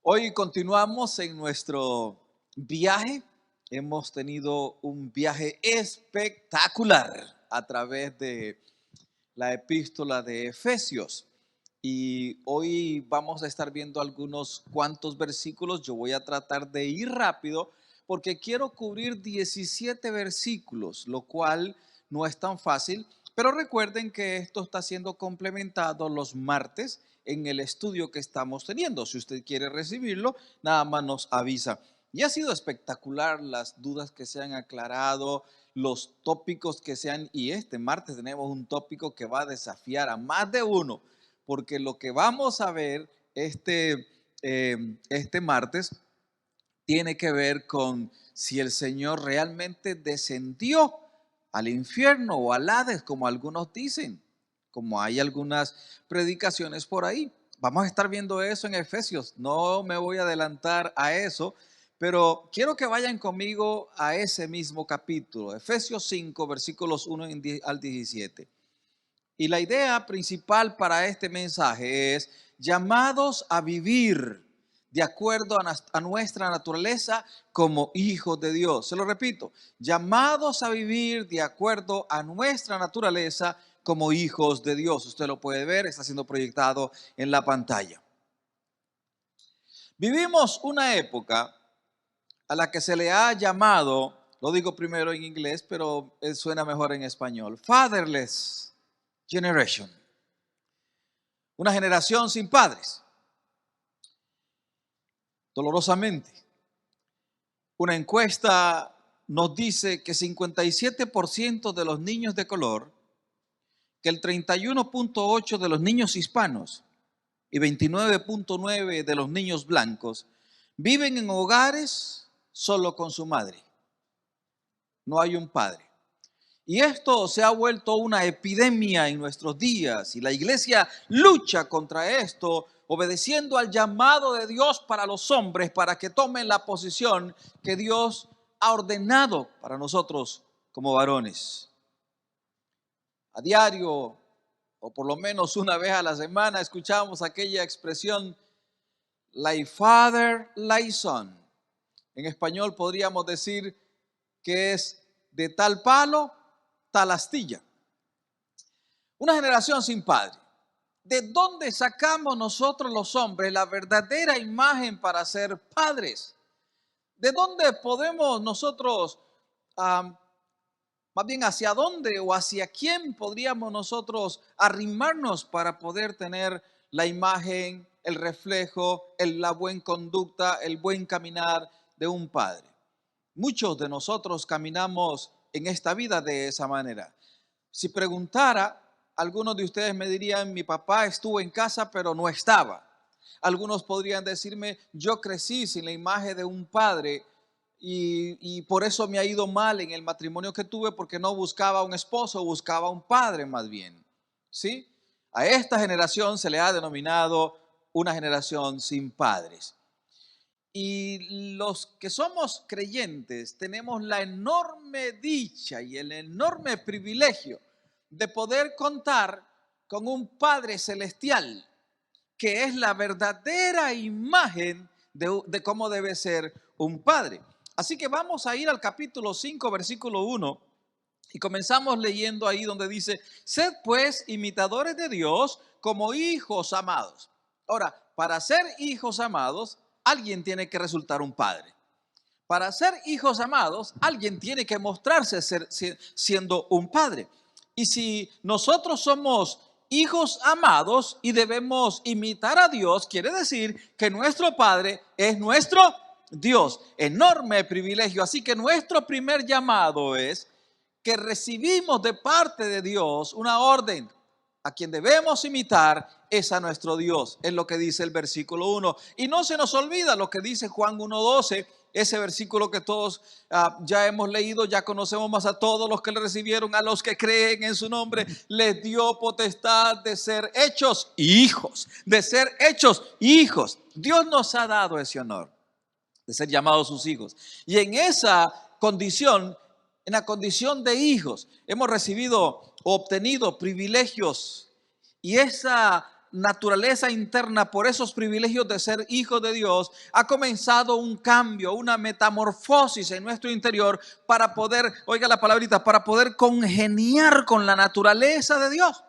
Hoy continuamos en nuestro viaje. Hemos tenido un viaje espectacular a través de la epístola de Efesios. Y hoy vamos a estar viendo algunos cuantos versículos. Yo voy a tratar de ir rápido porque quiero cubrir 17 versículos, lo cual no es tan fácil. Pero recuerden que esto está siendo complementado los martes en el estudio que estamos teniendo. Si usted quiere recibirlo, nada más nos avisa. Y ha sido espectacular las dudas que se han aclarado, los tópicos que sean, y este martes tenemos un tópico que va a desafiar a más de uno, porque lo que vamos a ver este martes tiene que ver con si el Señor realmente descendió al infierno o al Hades, como algunos dicen, como hay algunas predicaciones por ahí. Vamos a estar viendo eso en Efesios. No me voy a adelantar a eso, pero quiero que vayan conmigo a ese mismo capítulo, Efesios 5, versículos 1 al 17. Y la idea principal para este mensaje es llamados a vivir de acuerdo a nuestra naturaleza como hijos de Dios. Se lo repito, llamados a vivir de acuerdo a nuestra naturaleza como hijos de Dios. Usted lo puede ver, está siendo proyectado en la pantalla. Vivimos una época a la que se le ha llamado, lo digo primero en inglés, pero suena mejor en español, Fatherless Generation. Una generación sin padres. Dolorosamente. Una encuesta nos dice que 57% de los niños de color, que el 31.8% de los niños hispanos y 29.9% de los niños blancos viven en hogares solo con su madre. No hay un padre. Y esto se ha vuelto una epidemia en nuestros días y la iglesia lucha contra esto, obedeciendo al llamado de Dios para los hombres, para que tomen la posición que Dios ha ordenado para nosotros como varones. A diario, o por lo menos una vez a la semana, escuchamos aquella expresión, like father, like son. En español podríamos decir que es de tal palo, tal astilla. Una generación sin padre. ¿De dónde sacamos nosotros los hombres la verdadera imagen para ser padres? ¿De dónde podemos nosotros, más bien hacia dónde o hacia quién podríamos nosotros arrimarnos para poder tener la imagen, el reflejo, la buena conducta, el buen caminar de un padre? Muchos de nosotros caminamos en esta vida de esa manera. Si preguntara, algunos de ustedes me dirían, mi papá estuvo en casa pero no estaba. Algunos podrían decirme, yo crecí sin la imagen de un padre y por eso me ha ido mal en el matrimonio que tuve, porque no buscaba un esposo, buscaba un padre más bien. ¿Sí? A esta generación se le ha denominado una generación sin padres. Y los que somos creyentes tenemos la enorme dicha y el enorme privilegio de poder contar con un Padre Celestial, que es la verdadera imagen de cómo debe ser un padre. Así que vamos a ir al capítulo 5, versículo 1, y comenzamos leyendo ahí donde dice, sed pues imitadores de Dios como hijos amados. Ahora, para ser hijos amados, alguien tiene que resultar un padre. Para ser hijos amados, alguien tiene que mostrarse siendo un padre. Y si nosotros somos hijos amados y debemos imitar a Dios, quiere decir que nuestro Padre es nuestro Dios. Enorme privilegio. Así que nuestro primer llamado es que recibimos de parte de Dios una orden. A quien debemos imitar es a nuestro Dios, es lo que dice el versículo 1. Y no se nos olvida lo que dice Juan 1:12, ese versículo que todos ya hemos leído, ya conocemos más. A todos los que le recibieron, a los que creen en su nombre, les dio potestad de ser hechos hijos, de ser hechos hijos. Dios nos ha dado ese honor de ser llamados sus hijos. Y en esa condición, en la condición de hijos, hemos recibido o obtenido privilegios. Y esa naturaleza interna, por esos privilegios de ser hijos de Dios, ha comenzado un cambio, una metamorfosis en nuestro interior para poder, oiga la palabrita, para poder congeniar con la naturaleza de Dios.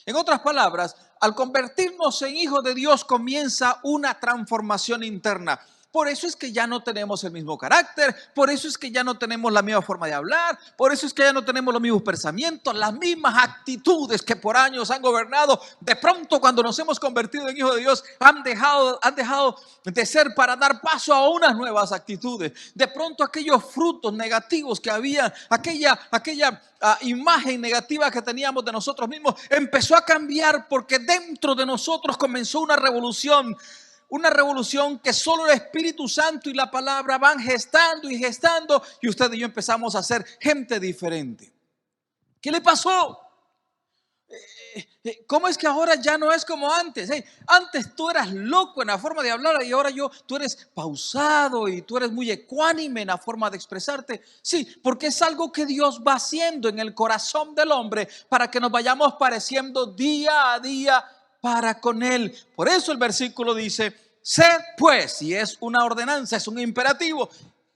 En otras palabras, al convertirnos en hijos de Dios comienza una transformación interna. Por eso es que ya no tenemos el mismo carácter, por eso es que ya no tenemos la misma forma de hablar, por eso es que ya no tenemos los mismos pensamientos, las mismas actitudes que por años han gobernado. De pronto, cuando nos hemos convertido en hijos de Dios, han dejado de ser para dar paso a unas nuevas actitudes. De pronto, aquellos frutos negativos que había, aquella imagen negativa que teníamos de nosotros mismos, empezó a cambiar porque dentro de nosotros comenzó una revolución. Una revolución que solo el Espíritu Santo y la palabra van gestando y gestando, y usted y yo empezamos a ser gente diferente. ¿Qué le pasó? ¿Cómo es que ahora ya no es como antes? Antes tú eras loco en la forma de hablar y ahora tú eres pausado y tú eres muy ecuánime en la forma de expresarte. Sí, porque es algo que Dios va haciendo en el corazón del hombre para que nos vayamos pareciendo día a día para con Él. Por eso el versículo dice: sed pues, y es una ordenanza, es un imperativo,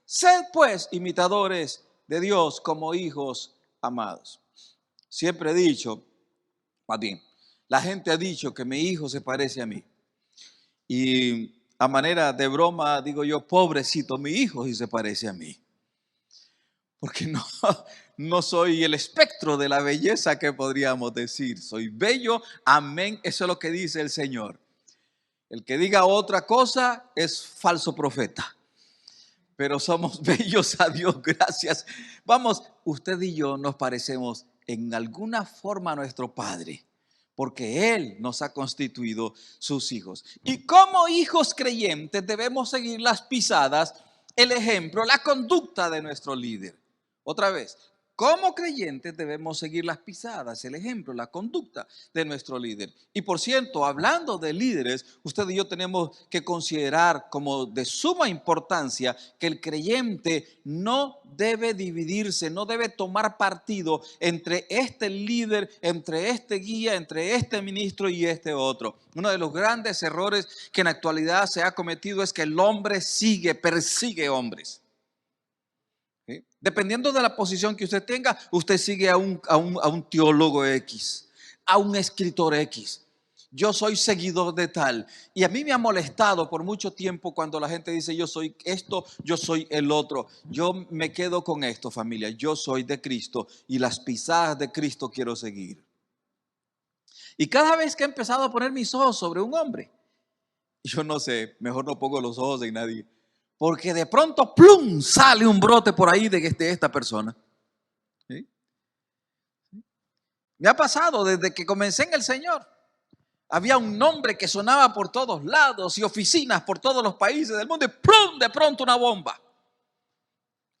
sed pues imitadores de Dios como hijos amados. Siempre he dicho, más bien, la gente ha dicho que mi hijo se parece a mí. Y a manera de broma digo yo, pobrecito mi hijo si se parece a mí. Porque no soy el espectro de la belleza que podríamos decir. Soy bello, amén, eso es lo que dice el Señor. El que diga otra cosa es falso profeta. Pero somos bellos a Dios, gracias. Vamos, usted y yo nos parecemos en alguna forma a nuestro Padre, porque Él nos ha constituido sus hijos. Y como hijos creyentes debemos seguir las pisadas, el ejemplo, la conducta de nuestro líder. Otra vez, como creyentes debemos seguir las pisadas, el ejemplo, la conducta de nuestro líder. Y por cierto, hablando de líderes, usted y yo tenemos que considerar como de suma importancia que el creyente no debe dividirse, no debe tomar partido entre este líder, entre este guía, entre este ministro y este otro. Uno de los grandes errores que en la actualidad se ha cometido es que el hombre persigue hombres. ¿Sí? Dependiendo de la posición que usted tenga, usted sigue a un teólogo X, a un escritor X. Yo soy seguidor de tal. Y a mí me ha molestado por mucho tiempo cuando la gente dice yo soy esto, yo soy el otro. Yo me quedo con esto, familia. Yo soy de Cristo y las pisadas de Cristo quiero seguir. Y cada vez que he empezado a poner mis ojos sobre un hombre, yo no sé, mejor no pongo los ojos en nadie. Porque de pronto, ¡plum!, sale un brote por ahí de esta persona. ¿Sí? Me ha pasado desde que comencé en el Señor. Había un nombre que sonaba por todos lados y oficinas por todos los países del mundo y ¡plum!, de pronto una bomba.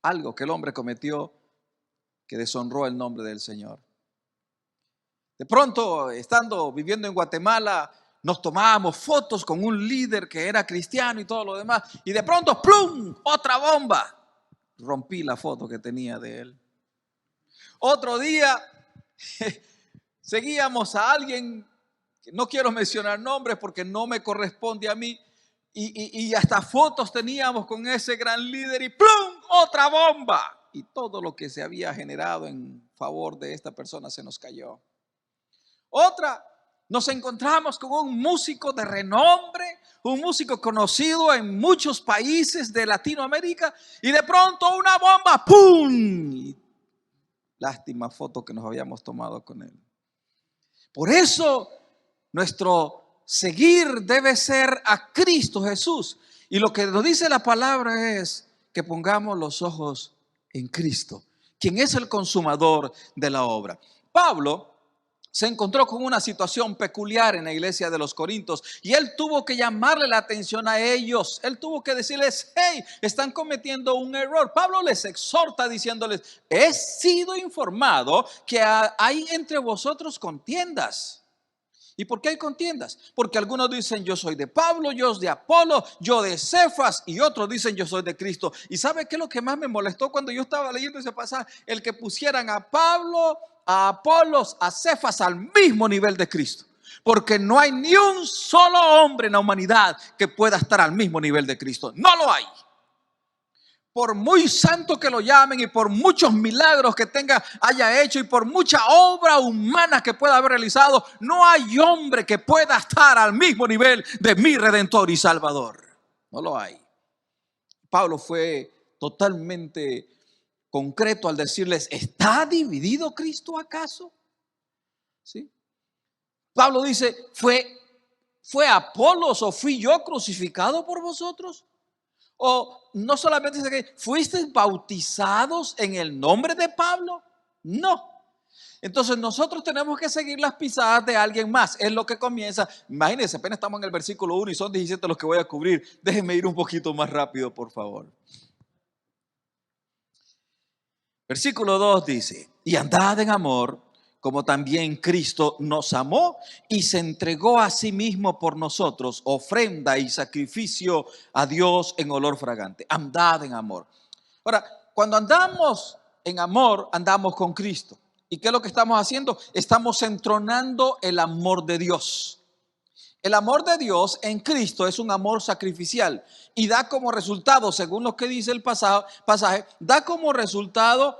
Algo que el hombre cometió que deshonró el nombre del Señor. De pronto, viviendo en Guatemala, nos tomábamos fotos con un líder que era cristiano y todo lo demás. Y de pronto, ¡plum!, otra bomba. Rompí la foto que tenía de él. Otro día, seguíamos a alguien, que no quiero mencionar nombres porque no me corresponde a mí. Y hasta fotos teníamos con ese gran líder y ¡plum!, otra bomba. Y todo lo que se había generado en favor de esta persona se nos cayó. Otra, nos encontramos con un músico de renombre, un músico conocido en muchos países de Latinoamérica y de pronto una bomba, ¡pum! Y lástima foto que nos habíamos tomado con él. Por eso nuestro seguir debe ser a Cristo Jesús. Y lo que nos dice la palabra es que pongamos los ojos en Cristo, quien es el consumador de la obra. Pablo se encontró con una situación peculiar en la iglesia de los Corintios y él tuvo que llamarle la atención a ellos. Él tuvo que decirles: hey, están cometiendo un error. Pablo les exhorta diciéndoles: he sido informado que hay entre vosotros contiendas. ¿Y por qué hay contiendas? Porque algunos dicen yo soy de Pablo, yo de Apolo, yo de Cefas, y otros dicen yo soy de Cristo. ¿Y sabe qué es lo que más me molestó cuando yo estaba leyendo ese pasaje? El que pusieran a Pablo, a Apolos, a Cefas al mismo nivel de Cristo. Porque no hay ni un solo hombre en la humanidad que pueda estar al mismo nivel de Cristo. No lo hay. Por muy santo que lo llamen y por muchos milagros que haya hecho y por mucha obra humana que pueda haber realizado, no hay hombre que pueda estar al mismo nivel de mi Redentor y Salvador. No lo hay. Pablo fue totalmente concreto al decirles: ¿está dividido Cristo acaso? ¿Sí? Pablo dice: ¿Fue Apolos o fui yo crucificado por vosotros? O no solamente dice que fuisteis bautizados en el nombre de Pablo. No. Entonces nosotros tenemos que seguir las pisadas de alguien más. Es lo que comienza. Imagínense, apenas estamos en el versículo 1 y son 17 los que voy a cubrir. Déjenme ir un poquito más rápido, por favor. Versículo 2 dice: y andad en amor, como también Cristo nos amó y se entregó a sí mismo por nosotros, ofrenda y sacrificio a Dios en olor fragante. Andad en amor. Ahora, cuando andamos en amor, andamos con Cristo. ¿Y qué es lo que estamos haciendo? Estamos entronando el amor de Dios. El amor de Dios en Cristo es un amor sacrificial y da como resultado, según lo que dice el pasaje, da como resultado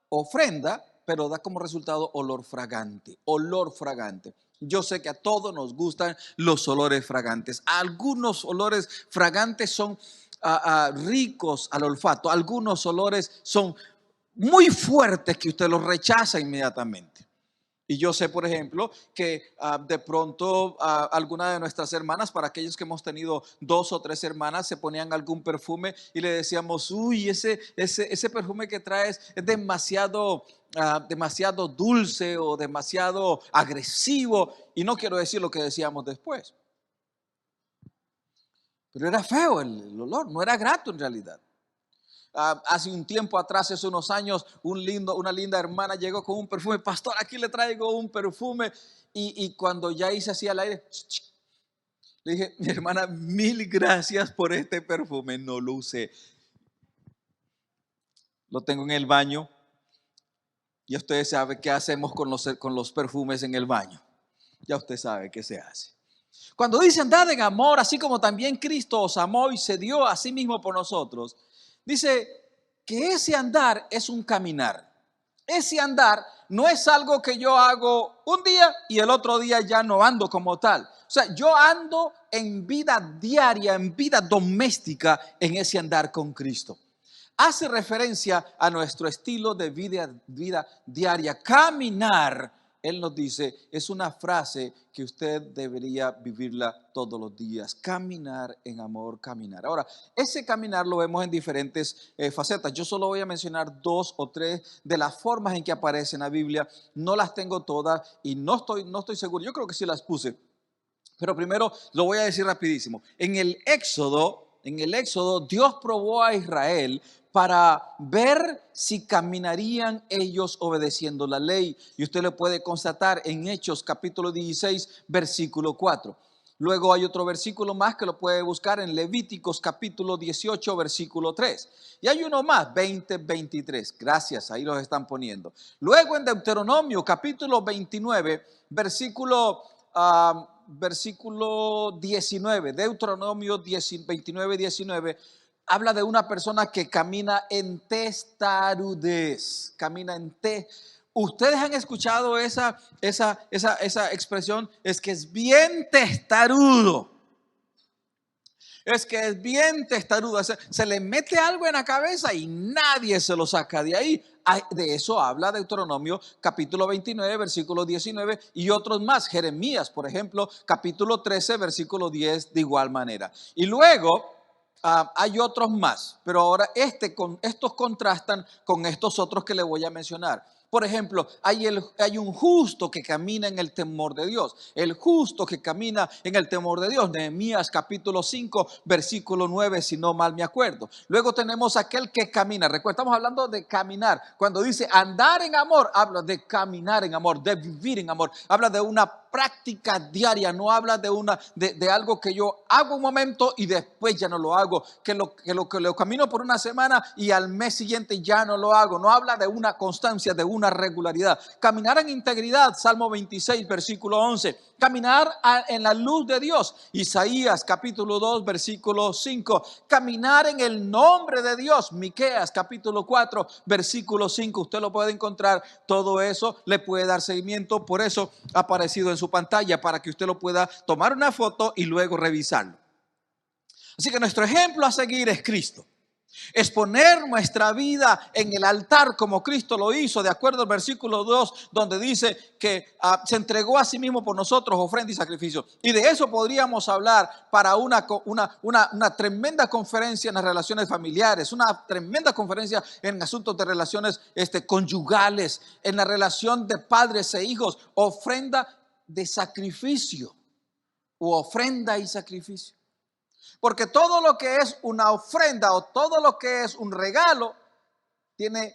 ofrenda, pero da como resultado olor fragante, olor fragante. Yo sé que a todos nos gustan los olores fragantes. Algunos olores fragantes son ricos al olfato, algunos olores son muy fuertes que usted los rechaza inmediatamente. Y yo sé, por ejemplo, que de pronto alguna de nuestras hermanas, para aquellos que hemos tenido 2 o 3 hermanas, se ponían algún perfume y le decíamos: uy, ese perfume que traes es demasiado dulce o demasiado agresivo. Y no quiero decir lo que decíamos después. Pero era feo el olor, no era grato en realidad. Hace un tiempo atrás, hace unos años, una linda hermana llegó con un perfume: pastor, aquí le traigo un perfume. Y cuando ya hice así al aire, le dije: mi hermana, mil gracias por este perfume, no lo usé. Lo tengo en el baño. Ya ustedes saben qué hacemos con los perfumes en el baño. Ya usted sabe qué se hace. Cuando dice andad en amor, así como también Cristo os amó y se dio a sí mismo por nosotros, dice que ese andar es un caminar. Ese andar no es algo que yo hago un día y el otro día ya no ando como tal. O sea, yo ando en vida diaria, en vida doméstica, en ese andar con Cristo. Hace referencia a nuestro estilo de vida diaria. Caminar, él nos dice, es una frase que usted debería vivirla todos los días. Caminar en amor, caminar. Ahora, ese caminar lo vemos en diferentes facetas. Yo solo voy a mencionar 2 o 3 de las formas en que aparece en la Biblia. No las tengo todas y no estoy seguro. Yo creo que sí las puse. Pero primero lo voy a decir rapidísimo. En el Éxodo, Dios probó a Israel para ver si caminarían ellos obedeciendo la ley. Y usted lo puede constatar en Hechos capítulo 16, versículo 4. Luego hay otro versículo más que lo puede buscar en Levíticos capítulo 18, versículo 3. Y hay uno más, 20, 23. Gracias, ahí los están poniendo. Luego en Deuteronomio capítulo 29, versículo 19, Deuteronomio 29, 19, habla de una persona que camina en testarudez, ¿Ustedes han escuchado esa expresión? Es que es bien testarudo. Se le mete algo en la cabeza y nadie se lo saca de ahí. De eso habla Deuteronomio capítulo 29, versículo 19 y otros más. Jeremías, por ejemplo, capítulo 13, versículo 10, de igual manera. Y luego hay otros más, pero ahora estos contrastan con estos otros que le voy a mencionar. Por ejemplo, hay un justo que camina en el temor de Dios. El justo que camina en el temor de Dios. Nehemías capítulo 5, versículo 9, si no mal me acuerdo. Luego tenemos aquel que camina. Recuerda, estamos hablando de caminar. Cuando dice andar en amor, habla de caminar en amor, de vivir en amor. Habla de una práctica diaria, no habla de algo que yo hago un momento y después ya no lo hago, que lo camino por una semana y al mes siguiente ya no lo hago. No habla de una constancia, de una regularidad. Caminar en integridad, Salmo 26, versículo 11. Caminar en la luz de Dios, Isaías capítulo 2, versículo 5. Caminar en el nombre de Dios, Miqueas capítulo 4, versículo 5. Usted lo puede encontrar, todo eso le puede dar seguimiento, por eso ha aparecido en su pantalla para que usted lo pueda tomar una foto y luego revisarlo. Así que nuestro ejemplo a seguir es Cristo. Es poner nuestra vida en el altar como Cristo lo hizo, de acuerdo al versículo 2, donde dice que se entregó a sí mismo por nosotros, ofrenda y sacrificio. Y de eso podríamos hablar para una tremenda conferencia en las relaciones familiares, una tremenda conferencia en asuntos de relaciones conyugales, en la relación de padres e hijos, ofrenda de sacrificio o ofrenda y sacrificio. Porque todo lo que es una ofrenda o todo lo que es un regalo tiene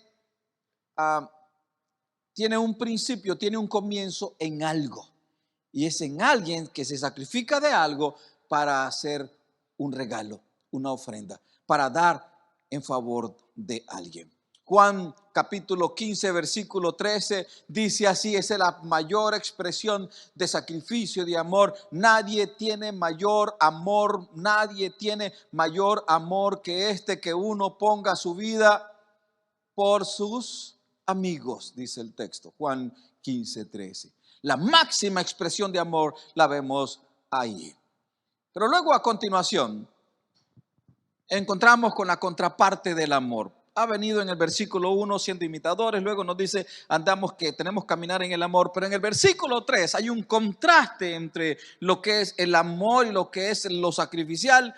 un principio, tiene un comienzo en algo. Y es en alguien que se sacrifica de algo para hacer un regalo, una ofrenda, para dar en favor de alguien. Juan capítulo 15, versículo 13 dice así: es la mayor expresión de sacrificio, de amor. Nadie tiene mayor amor que que uno ponga su vida por sus amigos, dice el texto, Juan 15, 13. La máxima expresión de amor la vemos ahí. Pero luego a continuación encontramos con la contraparte del amor. Ha venido en el versículo 1 siendo imitadores, luego nos dice tenemos que caminar en el amor, pero en el versículo 3 hay un contraste entre lo que es el amor y lo que es lo sacrificial,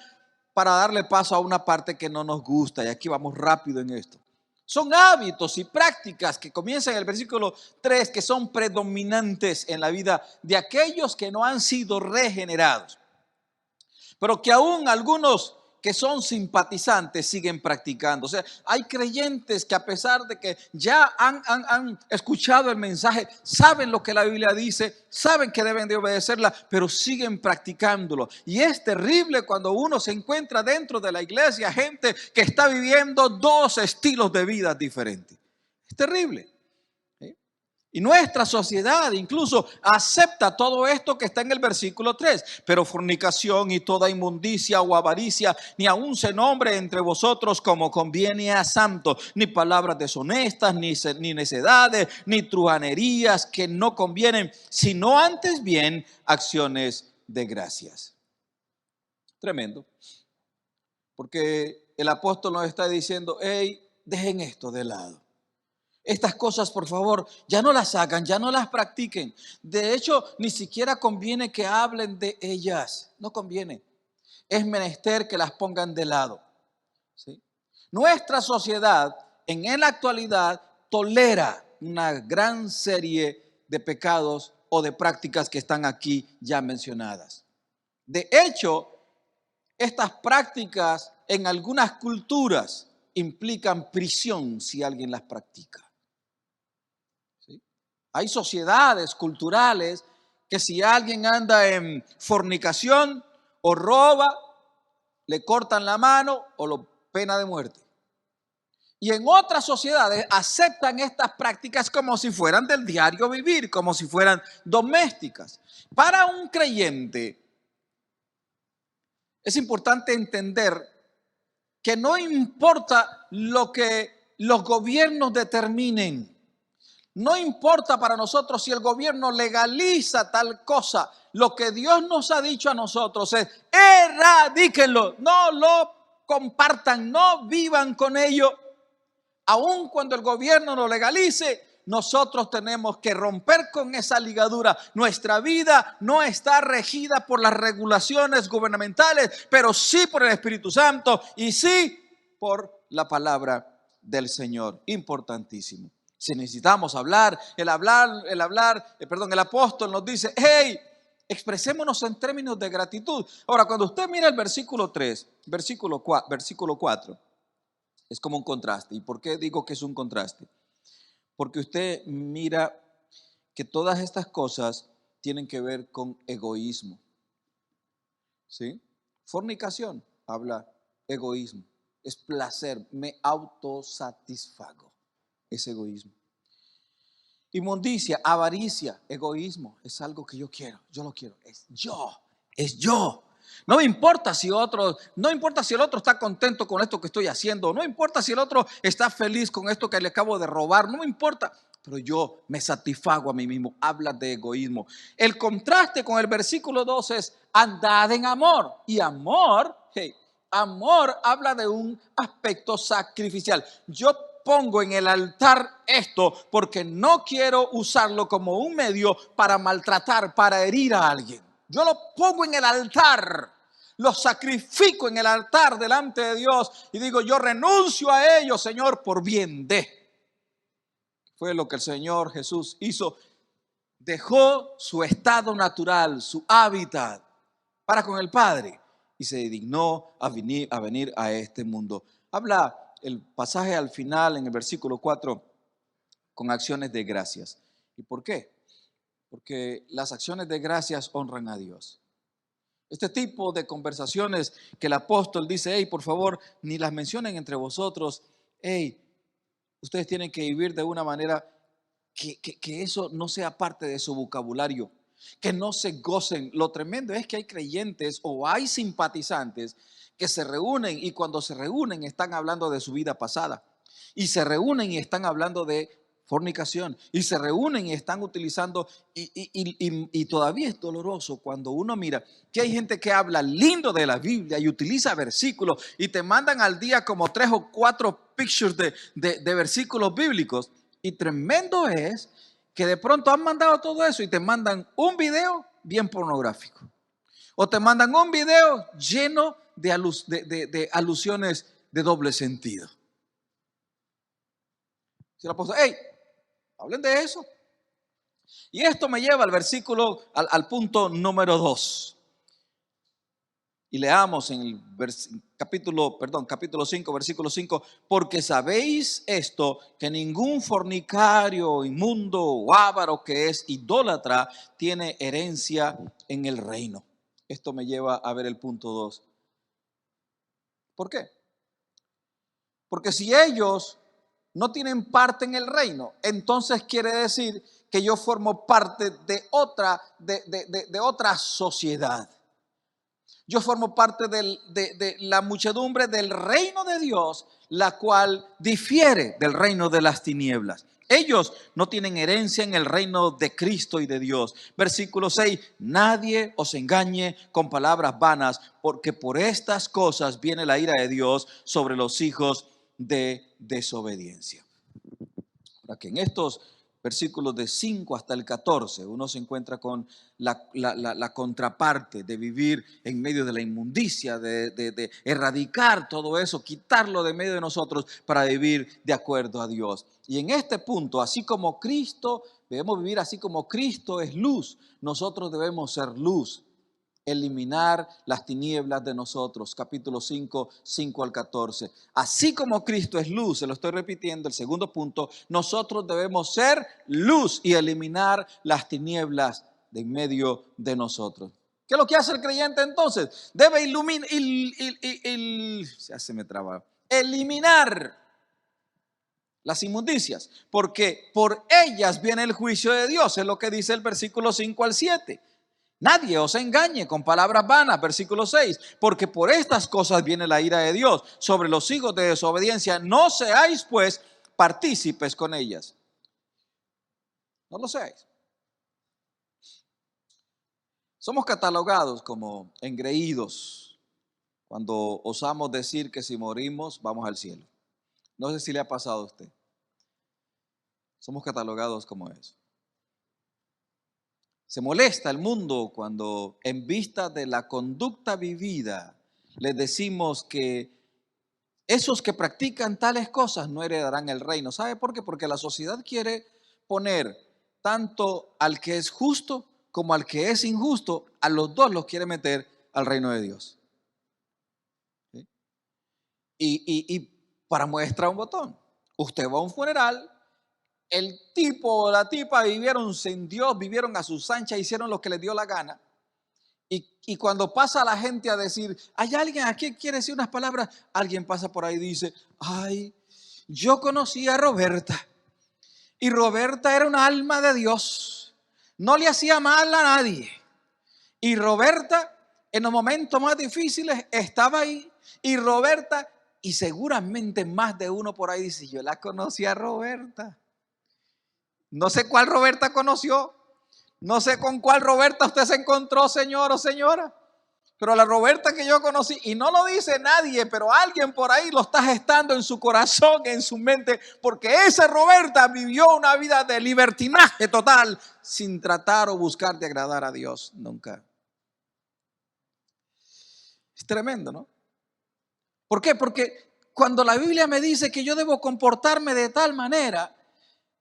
para darle paso a una parte que no nos gusta, y aquí vamos rápido en esto. Son hábitos y prácticas que comienzan en el versículo 3, que son predominantes en la vida de aquellos que no han sido regenerados, pero que aún algunos que son simpatizantes siguen practicando. O sea, hay creyentes que, a pesar de que ya han escuchado el mensaje, saben lo que la Biblia dice, saben que deben de obedecerla, pero siguen practicándolo. Y es terrible cuando uno se encuentra dentro de la iglesia gente que está viviendo dos estilos de vida diferentes. Es terrible. Y nuestra sociedad incluso acepta todo esto que está en el versículo 3. Pero fornicación y toda inmundicia o avaricia, ni aun se nombre entre vosotros como conviene a santo, ni palabras deshonestas, ni necedades, ni truhanerías que no convienen, sino antes bien acciones de gracias. Tremendo. Porque el apóstol nos está diciendo: hey, dejen esto de lado. Estas cosas, por favor, ya no las hagan, ya no las practiquen. De hecho, ni siquiera conviene que hablen de ellas. No conviene. Es menester que las pongan de lado. ¿Sí? Nuestra sociedad en la actualidad tolera una gran serie de pecados o de prácticas que están aquí ya mencionadas. De hecho, estas prácticas en algunas culturas implican prisión si alguien las practica. Hay sociedades culturales que si alguien anda en fornicación o roba, le cortan la mano o lo pena de muerte. Y en otras sociedades aceptan estas prácticas como si fueran del diario vivir, como si fueran domésticas. Para un creyente es importante entender que no importa lo que los gobiernos determinen. No importa para nosotros si el gobierno legaliza tal cosa. Lo que Dios nos ha dicho a nosotros es: erradíquenlo, no lo compartan, no vivan con ello. Aun cuando el gobierno lo legalice, nosotros tenemos que romper con esa ligadura. Nuestra vida no está regida por las regulaciones gubernamentales, pero sí por el Espíritu Santo y sí por la palabra del Señor. Importantísimo. Si necesitamos hablar, el apóstol nos dice: hey, expresémonos en términos de gratitud. Ahora, cuando usted mira el versículo 3, versículo 4, es como un contraste. ¿Y por qué digo que es un contraste? Porque usted mira que todas estas cosas tienen que ver con egoísmo. ¿Sí? Fornicación habla egoísmo, es placer, me autosatisfago, es egoísmo. Inmundicia, avaricia, egoísmo, es algo que yo quiero, yo lo quiero, es yo. No me importa si no importa si el otro está contento con esto que estoy haciendo, no importa si el otro está feliz con esto que le acabo de robar, no me importa, pero yo me satisfago a mí mismo. Habla de egoísmo. El contraste con el versículo 2 es andad en amor. Y amor, amor habla de un aspecto sacrificial. Yo pongo en el altar esto porque no quiero usarlo como un medio para maltratar, para herir a alguien. Yo lo pongo en el altar, lo sacrifico en el altar delante de Dios y digo, yo renuncio a ello, Señor, por bien de. Fue lo que el Señor Jesús hizo. Dejó su estado natural, su hábitat para con el Padre y se dignó a venir a este mundo. Habla el pasaje al final en el versículo 4 con acciones de gracias. ¿Y por qué? Porque las acciones de gracias honran a Dios. Este tipo de conversaciones que el apóstol dice, hey, por favor, ni las mencionen entre vosotros. Hey, ustedes tienen que vivir de una manera que eso no sea parte de su vocabulario, que no se gocen. Lo tremendo es que hay creyentes o hay simpatizantes que se reúnen y cuando se reúnen están hablando de su vida pasada y se reúnen y están hablando de fornicación y se reúnen y están utilizando y todavía es doloroso cuando uno mira que hay gente que habla lindo de la Biblia y utiliza versículos y te mandan al día como 3 o 4 pictures de versículos bíblicos. Y tremendo es que de pronto han mandado todo eso y te mandan un video bien pornográfico. O te mandan un video lleno de alusiones de doble sentido. Si el apóstol, hey, hablen de eso. Y esto me lleva al versículo, al punto número 2. Y leamos en el capítulo 5, versículo 5, porque sabéis esto, que ningún fornicario, inmundo o avaro que es idólatra tiene herencia en el reino. Esto me lleva a ver el punto 2. ¿Por qué? Porque si ellos no tienen parte en el reino, entonces quiere decir que yo formo parte de otra sociedad. Yo formo parte de la muchedumbre del reino de Dios, la cual difiere del reino de las tinieblas. Ellos no tienen herencia en el reino de Cristo y de Dios. Versículo 6, nadie os engañe con palabras vanas, porque por estas cosas viene la ira de Dios sobre los hijos de desobediencia. Para que en estos versículos de 5 hasta el 14 uno se encuentra con la contraparte de vivir en medio de la inmundicia, de erradicar todo eso, quitarlo de medio de nosotros para vivir de acuerdo a Dios. Y en este punto, así como Cristo, debemos vivir así como Cristo es luz, nosotros debemos ser luz. Eliminar las tinieblas de nosotros. Capítulo 5, 5 al 14. Así como Cristo es luz, se lo estoy repitiendo, el segundo punto, nosotros debemos ser luz y eliminar las tinieblas de en medio de nosotros. ¿Qué es lo que hace el creyente entonces? Debe eliminar las inmundicias, porque por ellas viene el juicio de Dios, es lo que dice el versículo 5 al 7. Nadie os engañe con palabras vanas, versículo 6, porque por estas cosas viene la ira de Dios sobre los hijos de desobediencia. No seáis pues partícipes con ellas. No lo seáis. Somos catalogados como engreídos cuando osamos decir que si morimos vamos al cielo. No sé si le ha pasado a usted. Somos catalogados como eso. Se molesta el mundo cuando en vista de la conducta vivida les decimos que esos que practican tales cosas no heredarán el reino. ¿Sabe por qué? Porque la sociedad quiere poner tanto al que es justo como al que es injusto, a los dos los quiere meter al reino de Dios. ¿Sí? Y para muestra un botón, usted va a un funeral, el tipo o la tipa vivieron sin Dios, vivieron a sus anchas, hicieron lo que les dio la gana. Y cuando pasa la gente a decir, hay alguien aquí que quiere decir unas palabras, alguien pasa por ahí y dice, ay, yo conocí a Roberta. Y Roberta era una alma de Dios. No le hacía mal a nadie. Y Roberta, en los momentos más difíciles, estaba ahí. Y Roberta, y seguramente más de uno por ahí dice, yo la conocí a Roberta. No sé cuál Roberta conoció. No sé con cuál Roberta usted se encontró, señor o señora. Pero la Roberta que yo conocí, y no lo dice nadie, pero alguien por ahí lo está gestando en su corazón, en su mente, porque esa Roberta vivió una vida de libertinaje total, sin tratar o buscar de agradar a Dios nunca. Es tremendo, ¿no? ¿Por qué? Porque cuando la Biblia me dice que yo debo comportarme de tal manera,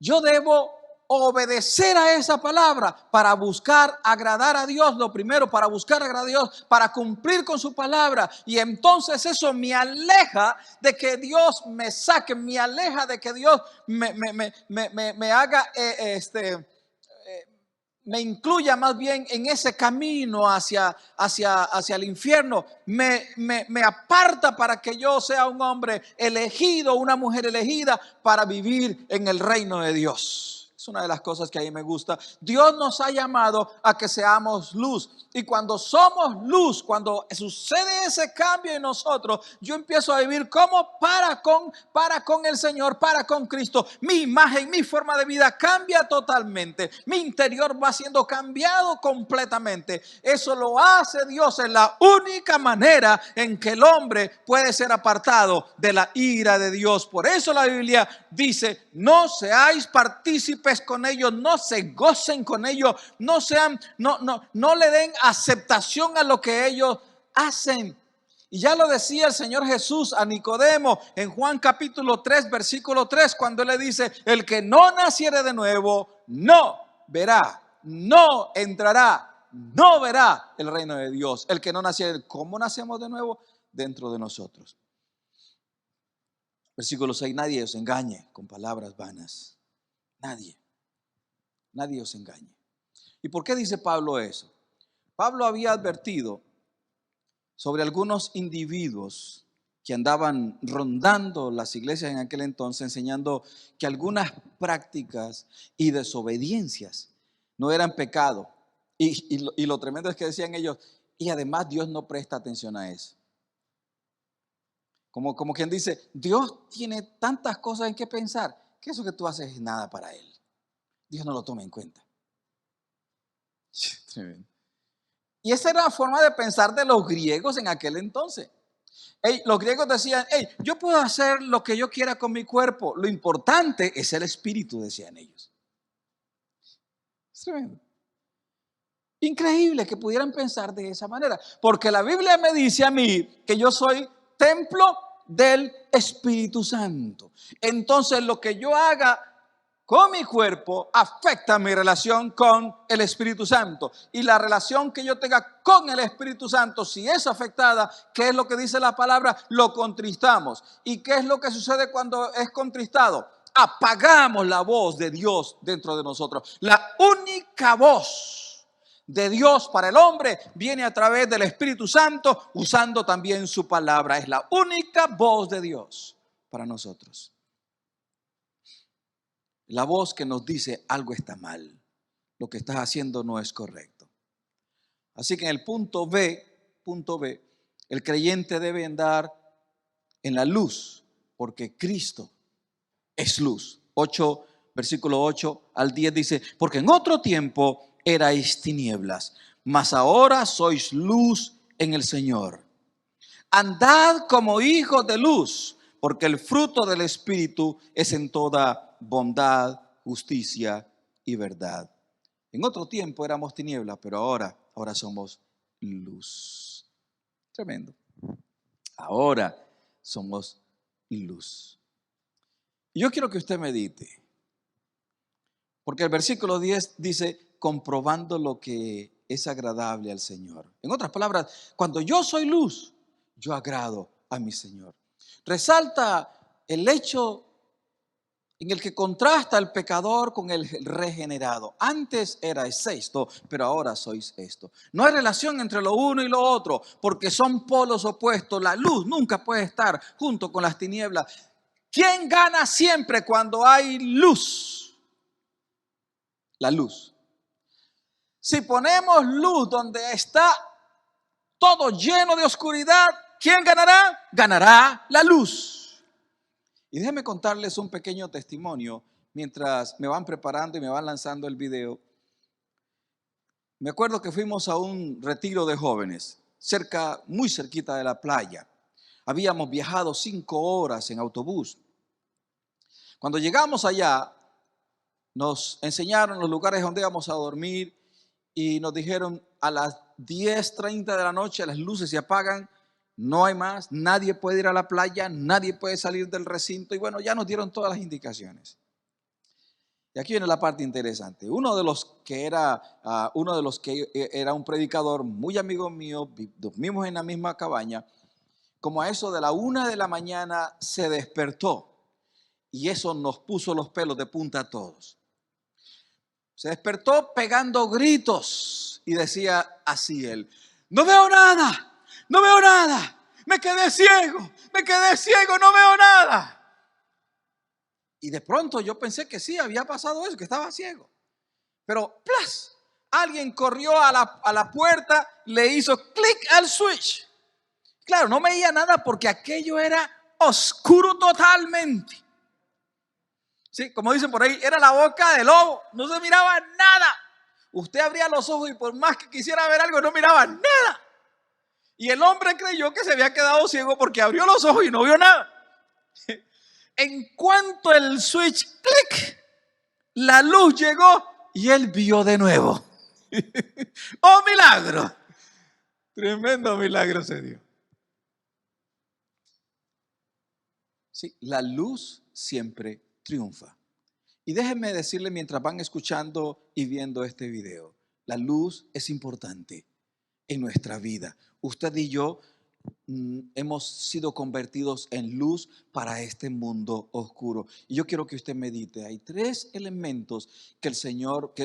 yo debo obedecer a esa palabra para buscar agradar a Dios. Lo primero, para buscar agradar a Dios, para cumplir con su palabra. Y entonces eso me aleja de que Dios me saque, me aleja de que Dios me haga me incluya más bien en ese camino hacia el infierno, me aparta para que yo sea un hombre elegido, una mujer elegida para vivir en el reino de Dios. Es una de las cosas que a mí me gusta. Dios nos ha llamado a que seamos luz. Y cuando somos luz, cuando sucede ese cambio en nosotros, yo empiezo a vivir como para con el Señor, para con Cristo. Mi imagen, mi forma de vida cambia totalmente. Mi interior va siendo cambiado completamente. Eso lo hace Dios. Es la única manera en que el hombre puede ser apartado de la ira de Dios. Por eso la Biblia dice, no seáis partícipes con ellos, no se gocen con ellos, no le den aceptación a lo que ellos hacen. Y ya lo decía el Señor Jesús a Nicodemo en Juan capítulo 3, versículo 3, cuando le dice, el que no naciere de nuevo, no verá, no entrará, no verá el reino de Dios. El que no naciere, ¿cómo nacemos de nuevo? Dentro de nosotros. Versículo 6, nadie os engañe con palabras vanas. Nadie os engañe. ¿Y por qué dice Pablo eso? Pablo había advertido sobre algunos individuos que andaban rondando las iglesias en aquel entonces, enseñando que algunas prácticas y desobediencias no eran pecado. Y lo tremendo es que decían ellos, y además Dios no presta atención a eso. Como quien dice, Dios tiene tantas cosas en que pensar, que eso que tú haces es nada para Él. Dios no lo toma en cuenta. Tremendo. Y esa era la forma de pensar de los griegos en aquel entonces. Los griegos decían, yo puedo hacer lo que yo quiera con mi cuerpo. Lo importante es el espíritu, decían ellos. Es tremendo. Increíble que pudieran pensar de esa manera. Porque la Biblia me dice a mí que yo soy templo del Espíritu Santo. Entonces lo que yo haga con mi cuerpo afecta mi relación con el Espíritu Santo. Y la relación que yo tenga con el Espíritu Santo, si es afectada, ¿qué es lo que dice la palabra? Lo contristamos. ¿Y qué es lo que sucede cuando es contristado? Apagamos la voz de Dios dentro de nosotros. La única voz de Dios para el hombre viene a través del Espíritu Santo, usando también su palabra. Es la única voz de Dios para nosotros. La voz que nos dice algo está mal, lo que estás haciendo no es correcto. Así que en el punto B, el creyente debe andar en la luz, porque Cristo es luz. Versículo 8 al 10 dice, porque en otro tiempo erais tinieblas, mas ahora sois luz en el Señor. Andad como hijos de luz, porque el fruto del Espíritu es en toda bondad, justicia y verdad. En otro tiempo éramos tinieblas, pero ahora somos luz. Tremendo. Ahora somos luz. Y yo quiero que usted medite, porque el versículo 10 dice, comprobando lo que es agradable al Señor. En otras palabras, cuando yo soy luz, yo agrado a mi Señor. Resalta el hecho en el que contrasta el pecador con el regenerado. Antes erais esto, pero ahora sois esto. No hay relación entre lo uno y lo otro, porque son polos opuestos. La luz nunca puede estar junto con las tinieblas. ¿Quién gana siempre cuando hay luz? La luz. Si ponemos luz donde está todo lleno de oscuridad, ¿quién ganará? Ganará la luz. Y déjenme contarles un pequeño testimonio mientras me van preparando y me van lanzando el video. Me acuerdo que fuimos a un retiro de jóvenes, muy cerquita de la playa. Habíamos viajado 5 horas en autobús. Cuando llegamos allá, nos enseñaron los lugares donde íbamos a dormir y nos dijeron a las 10:30 de la noche las luces se apagan. No hay más, nadie puede ir a la playa, nadie puede salir del recinto. Y bueno, ya nos dieron todas las indicaciones. Y aquí viene la parte interesante. Uno de los que era un predicador muy amigo mío, dormimos en la misma cabaña, como a eso de la 1 de la mañana se despertó. Y eso nos puso los pelos de punta a todos. Se despertó pegando gritos y decía así él: no veo nada. No veo nada, me quedé ciego, no veo nada. Y de pronto yo pensé que sí, había pasado eso, que estaba ciego. Pero ¡plas! Alguien corrió a la puerta, le hizo clic al switch. Claro, no veía nada porque aquello era oscuro totalmente. Sí, como dicen por ahí, era la boca del lobo, no se miraba nada. Usted abría los ojos y por más que quisiera ver algo, no miraba nada. Y el hombre creyó que se había quedado ciego porque abrió los ojos y no vio nada. En cuanto el switch clic, la luz llegó y él vio de nuevo. ¡Oh, milagro! Tremendo milagro se dio. Sí, la luz siempre triunfa. Y déjenme decirle mientras van escuchando y viendo este video, la luz es importante en nuestra vida. Usted y yo hemos sido convertidos en luz para este mundo oscuro. Y yo quiero que usted medite. Hay 3 elementos que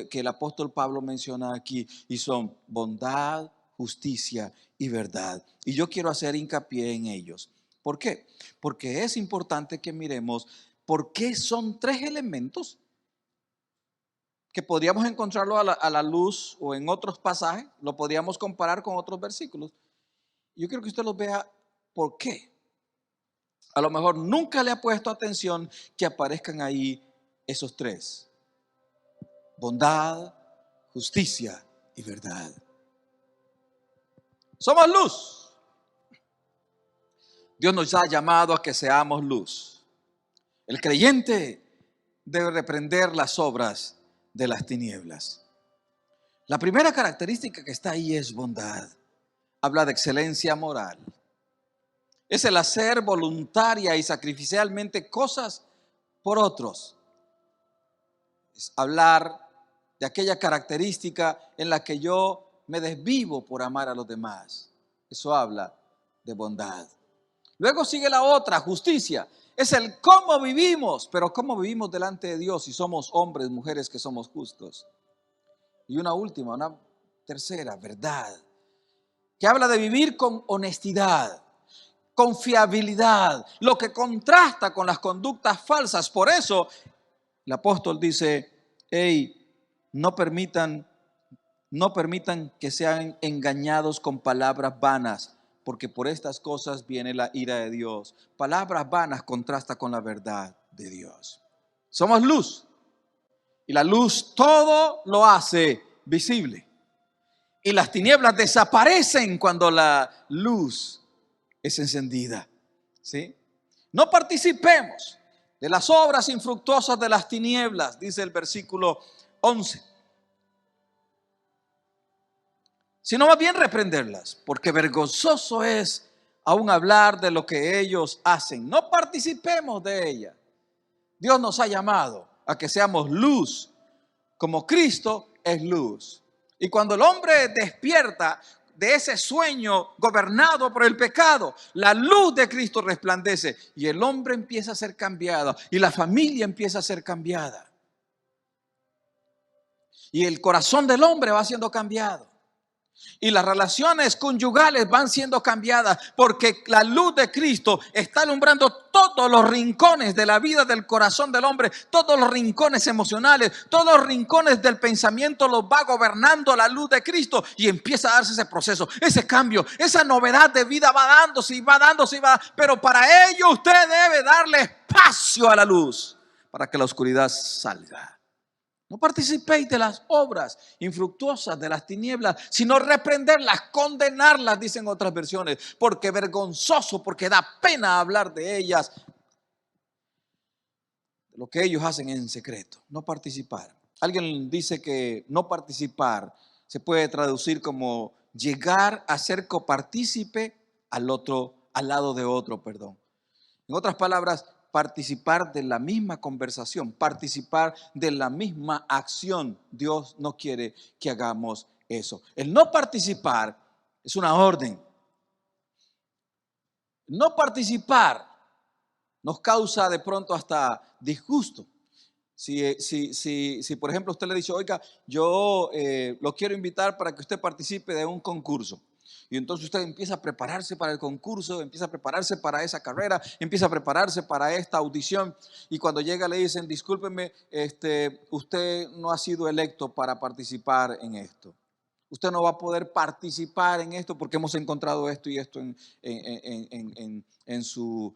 que el apóstol Pablo menciona aquí, y son bondad, justicia y verdad. Y yo quiero hacer hincapié en ellos. ¿Por qué? Porque es importante que miremos por qué son 3 elementos que podríamos encontrarlo a la luz o en otros pasajes, lo podríamos comparar con otros versículos. Yo quiero que usted los vea por qué. A lo mejor nunca le ha puesto atención que aparezcan ahí esos 3: bondad, justicia y verdad. Somos luz. Dios nos ha llamado a que seamos luz. El creyente debe reprender las obras de las tinieblas. La primera característica que está ahí es bondad. Habla de excelencia moral. Es el hacer voluntaria y sacrificialmente cosas por otros. Es hablar de aquella característica en la que yo me desvivo por amar a los demás. Eso habla de bondad. Luego sigue la otra, justicia. Es el cómo vivimos, pero cómo vivimos delante de Dios si somos hombres, mujeres que somos justos. Y una última, una tercera, verdad, que habla de vivir con honestidad, con fiabilidad, lo que contrasta con las conductas falsas. Por eso el apóstol dice: hey, no permitan que sean engañados con palabras vanas, porque por estas cosas viene la ira de Dios. Palabras vanas contrasta con la verdad de Dios. Somos luz, y la luz todo lo hace visible. Y las tinieblas desaparecen cuando la luz es encendida. ¿Sí? No participemos de las obras infructuosas de las tinieblas, dice el versículo 11. Sino más bien reprenderlas, porque vergonzoso es aún hablar de lo que ellos hacen. No participemos de ellas. Dios nos ha llamado a que seamos luz, como Cristo es luz. Y cuando el hombre despierta, de ese sueño gobernado por el pecado. La luz de Cristo resplandece y el hombre empieza a ser cambiado y la familia empieza a ser cambiada. Y el corazón del hombre va siendo cambiado. Y las relaciones conyugales van siendo cambiadas porque la luz de Cristo está alumbrando todos los rincones de la vida del corazón del hombre, todos los rincones emocionales, todos los rincones del pensamiento los va gobernando la luz de Cristo y empieza a darse ese proceso, ese cambio, esa novedad de vida va dándose y va dándose y va. Pero para ello usted debe darle espacio a la luz para que la oscuridad salga. No participéis de las obras infructuosas de las tinieblas, sino reprenderlas, condenarlas, dicen otras versiones, porque vergonzoso, porque da pena hablar de ellas, de lo que ellos hacen en secreto. No participar. Alguien dice que no participar se puede traducir como llegar a ser copartícipe al lado de otro, perdón. En otras palabras, participar de la misma conversación, participar de la misma acción. Dios no quiere que hagamos eso. El no participar es una orden. No participar nos causa de pronto hasta disgusto. Si por ejemplo usted le dice, oiga, yo lo quiero invitar para que usted participe de un concurso. Y entonces usted empieza a prepararse para el concurso, empieza a prepararse para esa carrera, empieza a prepararse para esta audición. Y cuando llega le dicen, discúlpeme, usted no ha sido electo para participar en esto. Usted no va a poder participar en esto porque hemos encontrado esto y esto en su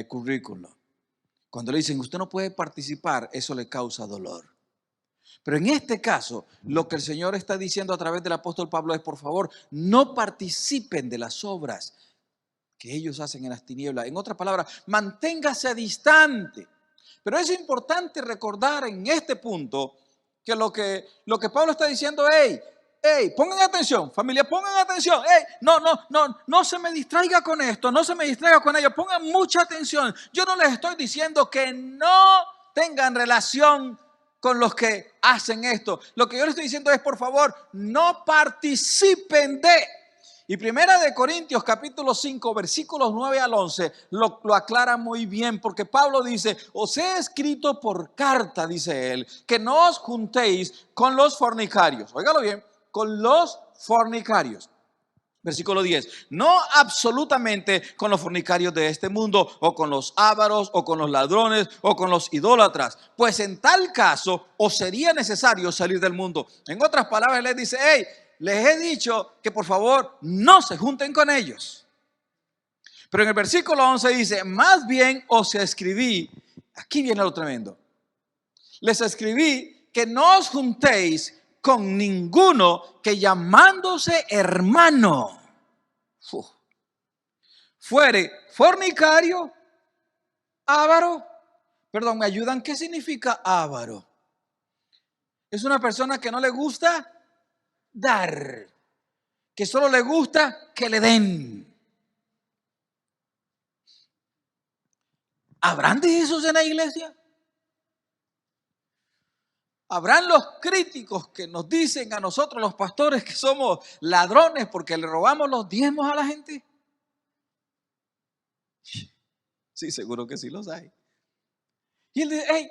currículum. Cuando le dicen, usted no puede participar, eso le causa dolor. Pero en este caso, lo que el Señor está diciendo a través del apóstol Pablo es, por favor, no participen de las obras que ellos hacen en las tinieblas. En otras palabras, manténgase distante. Pero es importante recordar en este punto que lo que Pablo está diciendo, pongan atención, familia, pongan atención. No se me distraiga con esto, no se me distraiga con ello. Pongan mucha atención. Yo no les estoy diciendo que no tengan relación con los que hacen esto. Lo que yo les estoy diciendo es, por favor, no participen de. Y Primera de Corintios capítulo 5 versículos 9 al 11 lo aclara muy bien, porque Pablo dice, os he escrito por carta, dice él, que no os juntéis con los fornicarios. Óigalo bien, con los fornicarios. Versículo 10, no absolutamente con los fornicarios de este mundo, o con los ávaros, o con los ladrones, o con los idólatras, pues en tal caso os sería necesario salir del mundo. En otras palabras, les dice, les he dicho que por favor no se junten con ellos. Pero en el versículo 11 dice, más bien os escribí, aquí viene lo tremendo, les escribí que no os juntéis con ninguno que llamándose hermano fuere fornicario, avaro. Perdón, ¿me ayudan? ¿Qué significa avaro? Es una persona que no le gusta dar, que solo le gusta que le den. ¿Habrán de esos en la iglesia? ¿Habrán los críticos que nos dicen a nosotros los pastores que somos ladrones porque le robamos los diezmos a la gente? Sí, seguro que sí los hay. Y él dice,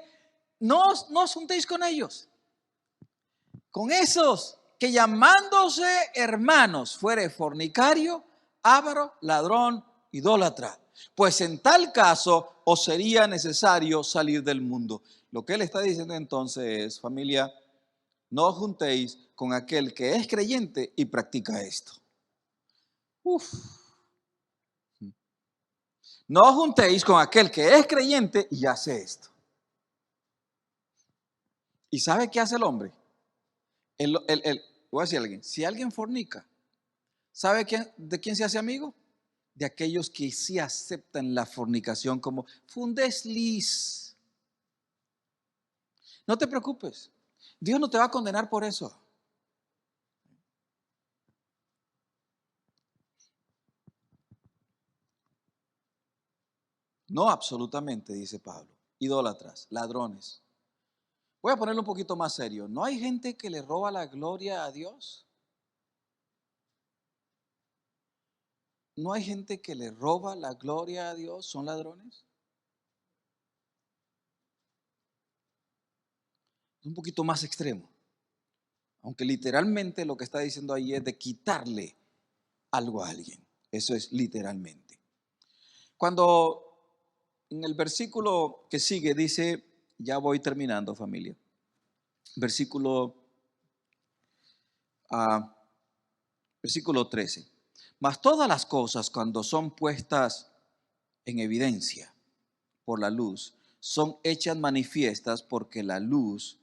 no os juntéis con ellos, con esos que llamándose hermanos fuere fornicario, avaro, ladrón, idólatra. Pues en tal caso os sería necesario salir del mundo. Lo que él está diciendo entonces es, familia, no os juntéis con aquel que es creyente y practica esto. No os juntéis con aquel que es creyente y hace esto. ¿Y sabe qué hace el hombre? Voy a decir a alguien, si alguien fornica, ¿sabe de quién se hace amigo? De aquellos que sí aceptan la fornicación como fue un desliz. No te preocupes, Dios no te va a condenar por eso. No absolutamente, dice Pablo. Idólatras, ladrones. Voy a ponerlo un poquito más serio. ¿No hay gente que le roba la gloria a Dios? ¿No hay gente que le roba la gloria a Dios? ¿Son ladrones? Un poquito más extremo. Aunque literalmente lo que está diciendo ahí es de quitarle algo a alguien. Eso es literalmente. Cuando en el versículo que sigue dice, ya voy terminando, familia. Versículo, ah, versículo 13. Mas todas las cosas cuando son puestas en evidencia por la luz, son hechas manifiestas porque la luz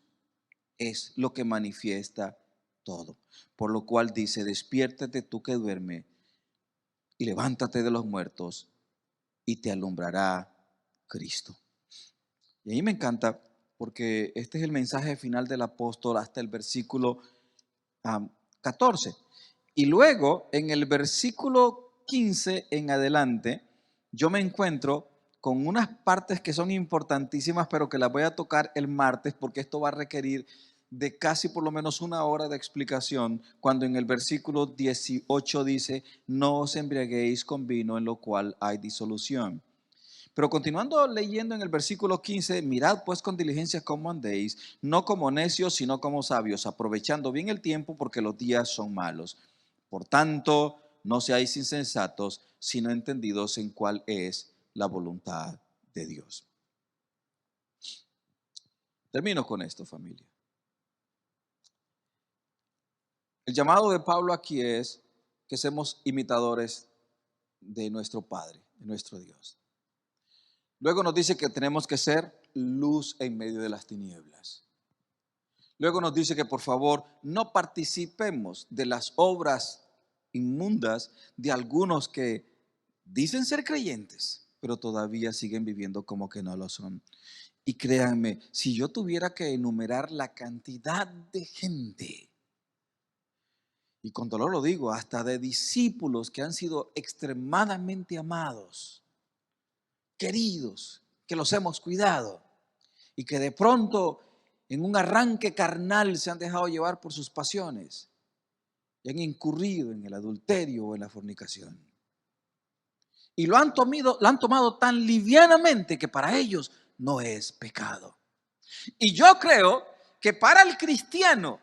es lo que manifiesta todo. Por lo cual dice, despiértate tú que duermes y levántate de los muertos y te alumbrará Cristo. Y ahí me encanta porque este es el mensaje final del apóstol hasta el versículo 14. Y luego en el versículo 15 en adelante, yo me encuentro con unas partes que son importantísimas, pero que las voy a tocar el martes porque esto va a requerir de casi por lo menos una hora de explicación, cuando en el versículo 18 dice, no os embriaguéis con vino en lo cual hay disolución. Pero continuando leyendo en el versículo 15, mirad pues con diligencia cómo andéis, no como necios, sino como sabios, aprovechando bien el tiempo porque los días son malos. Por tanto, no seáis insensatos, sino entendidos en cuál es la voluntad de Dios. Termino con esto, familia. El llamado de Pablo aquí es que seamos imitadores de nuestro Padre, de nuestro Dios. Luego nos dice que tenemos que ser luz en medio de las tinieblas. Luego nos dice que por favor no participemos de las obras inmundas de algunos que dicen ser creyentes, pero todavía siguen viviendo como que no lo son. Y créanme, si yo tuviera que enumerar la cantidad de gente, y con dolor lo digo, hasta de discípulos que han sido extremadamente amados, queridos, que los hemos cuidado y que de pronto en un arranque carnal se han dejado llevar por sus pasiones y han incurrido en el adulterio o en la fornicación. Y lo han tomado tan livianamente que para ellos no es pecado. Y yo creo que para el cristiano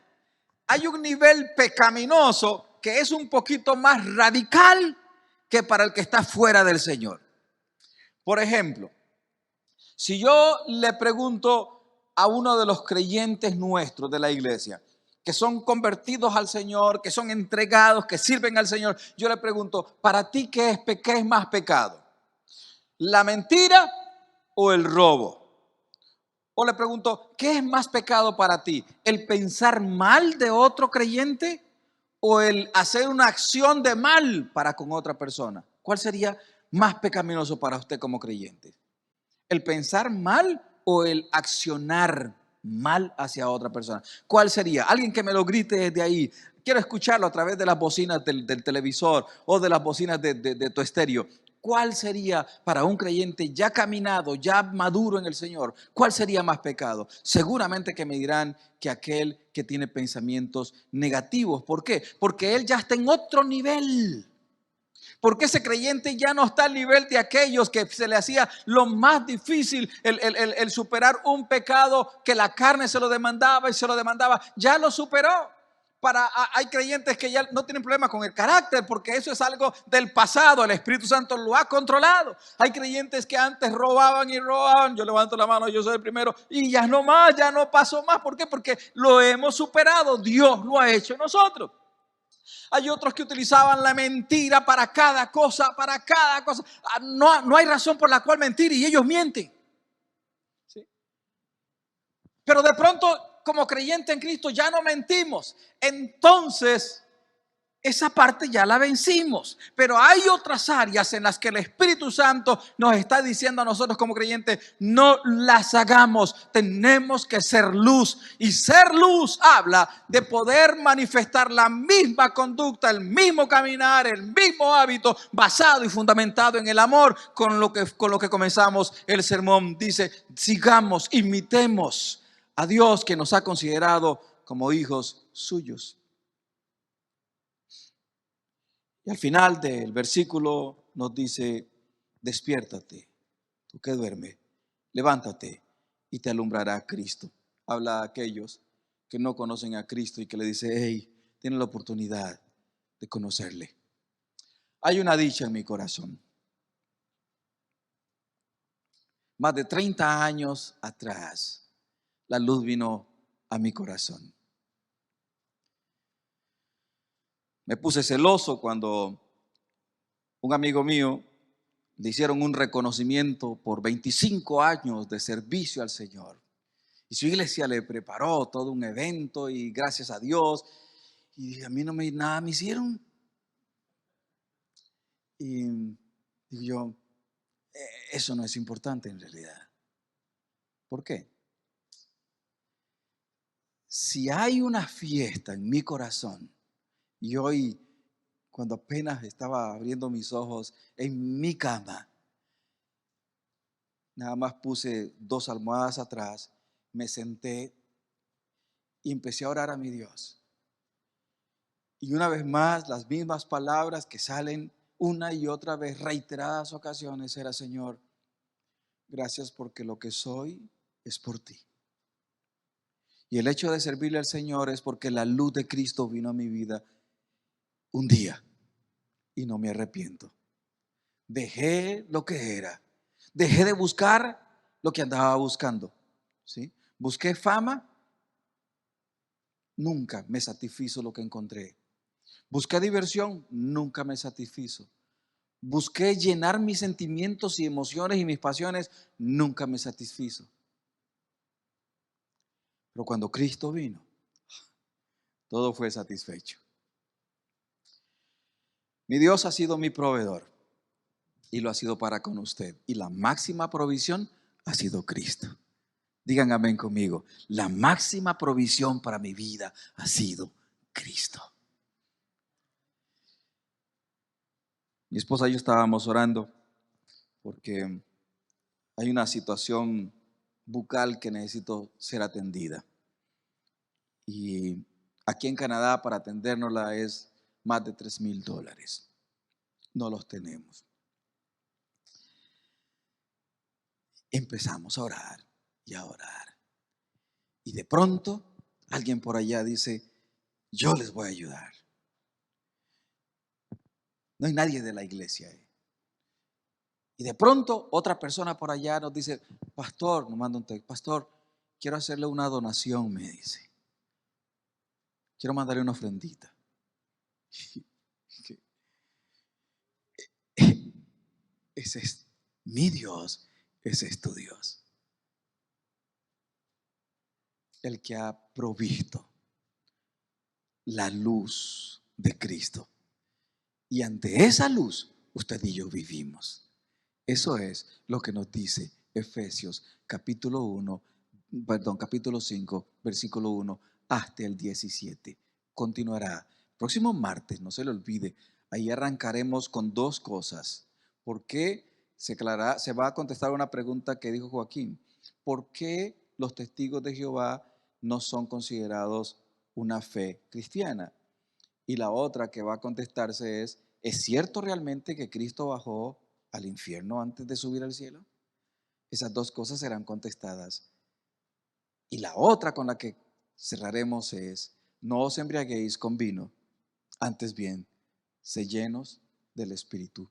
hay un nivel pecaminoso que es un poquito más radical que para el que está fuera del Señor. Por ejemplo, si yo le pregunto a uno de los creyentes nuestros de la iglesia, que son convertidos al Señor, que son entregados, que sirven al Señor, yo le pregunto, ¿para ti qué es más pecado? ¿La mentira o el robo? O le pregunto, ¿qué es más pecado para ti? ¿El pensar mal de otro creyente o el hacer una acción de mal para con otra persona? ¿Cuál sería más pecaminoso para usted como creyente? ¿El pensar mal o el accionar mal hacia otra persona? ¿Cuál sería? Alguien que me lo grite desde ahí. Quiero escucharlo a través de las bocinas del televisor o de las bocinas de tu estéreo. ¿Cuál sería para un creyente ya caminado, ya maduro en el Señor? ¿Cuál sería más pecado? Seguramente que me dirán que aquel que tiene pensamientos negativos. ¿Por qué? Porque él ya está en otro nivel. Porque ese creyente ya no está al nivel de aquellos que se le hacía lo más difícil el superar un pecado que la carne se lo demandaba y se lo demandaba. Ya lo superó. Hay creyentes que ya no tienen problema con el carácter porque eso es algo del pasado. El Espíritu Santo lo ha controlado. Hay creyentes que antes robaban y robaban. Yo levanto la mano, yo soy el primero. Y ya no más, ya no pasó más. ¿Por qué? Porque lo hemos superado. Dios lo ha hecho en nosotros. Hay otros que utilizaban la mentira para cada cosa, para cada cosa. No hay razón por la cual mentir y ellos mienten. ¿Sí? Pero de pronto, como creyente en Cristo, ya no mentimos. Entonces, esa parte ya la vencimos. Pero hay otras áreas en las que el Espíritu Santo nos está diciendo a nosotros como creyentes, no las hagamos. Tenemos que ser luz. Y ser luz habla de poder manifestar la misma conducta, el mismo caminar, el mismo hábito, basado y fundamentado en el amor, con lo que comenzamos el sermón. Dice, sigamos, imitemos a Dios que nos ha considerado como hijos suyos. Y al final del versículo nos dice, despiértate, tú que duermes, levántate y te alumbrará Cristo. Habla a aquellos que no conocen a Cristo y que le dice, hey, tienes la oportunidad de conocerle. Hay una dicha en mi corazón. Más de 30 años atrás, la luz vino a mi corazón. Me puse celoso cuando un amigo mío le hicieron un reconocimiento por 25 años de servicio al Señor. Y su iglesia le preparó todo un evento y gracias a Dios. Y dije, a mí no me nada me hicieron. Y digo yo, eso no es importante en realidad. ¿Por qué? Si hay una fiesta en mi corazón, y hoy, cuando apenas estaba abriendo mis ojos en mi cama, nada más puse 2 almohadas atrás, me senté y empecé a orar a mi Dios. Y una vez más, las mismas palabras que salen una y otra vez, reiteradas ocasiones, era: Señor, gracias porque lo que soy es por ti. Y el hecho de servirle al Señor es porque la luz de Cristo vino a mi vida un día y no me arrepiento. Dejé lo que era. Dejé de buscar lo que andaba buscando. ¿Sí? Busqué fama, nunca me satisfizo lo que encontré. Busqué diversión, nunca me satisfizo. Busqué llenar mis sentimientos y emociones y mis pasiones, nunca me satisfizo. Pero cuando Cristo vino, todo fue satisfecho. Mi Dios ha sido mi proveedor y lo ha sido para con usted. Y la máxima provisión ha sido Cristo. Digan amén conmigo. La máxima provisión para mi vida ha sido Cristo. Mi esposa y yo estábamos orando porque hay una situación bucal que necesito ser atendida. Y aquí en Canadá para atendérnosla es más de $3,000. No los tenemos. Empezamos a orar y a orar. Y de pronto alguien por allá dice, yo les voy a ayudar. No hay nadie de la iglesia ahí. Y de pronto otra persona por allá nos dice, pastor, nos manda un texto, pastor, quiero hacerle una donación, me dice. Quiero mandarle una ofrendita. Ese es mi Dios, ese es tu Dios. El que ha provisto la luz de Cristo. Y ante esa luz, usted y yo vivimos. Eso es lo que nos dice Efesios capítulo 5, versículo 1 hasta el 17. Continuará. Próximo martes, no se le olvide, ahí arrancaremos con 2 cosas. ¿Por qué? Se va a contestar una pregunta que dijo Joaquín. ¿Por qué los testigos de Jehová no son considerados una fe cristiana? Y la otra que va a contestarse ¿es cierto realmente que Cristo bajó al infierno antes de subir al cielo? Esas 2 cosas serán contestadas. Y la otra con la que cerraremos es, no os embriaguéis con vino, antes bien, sé llenos del Espíritu.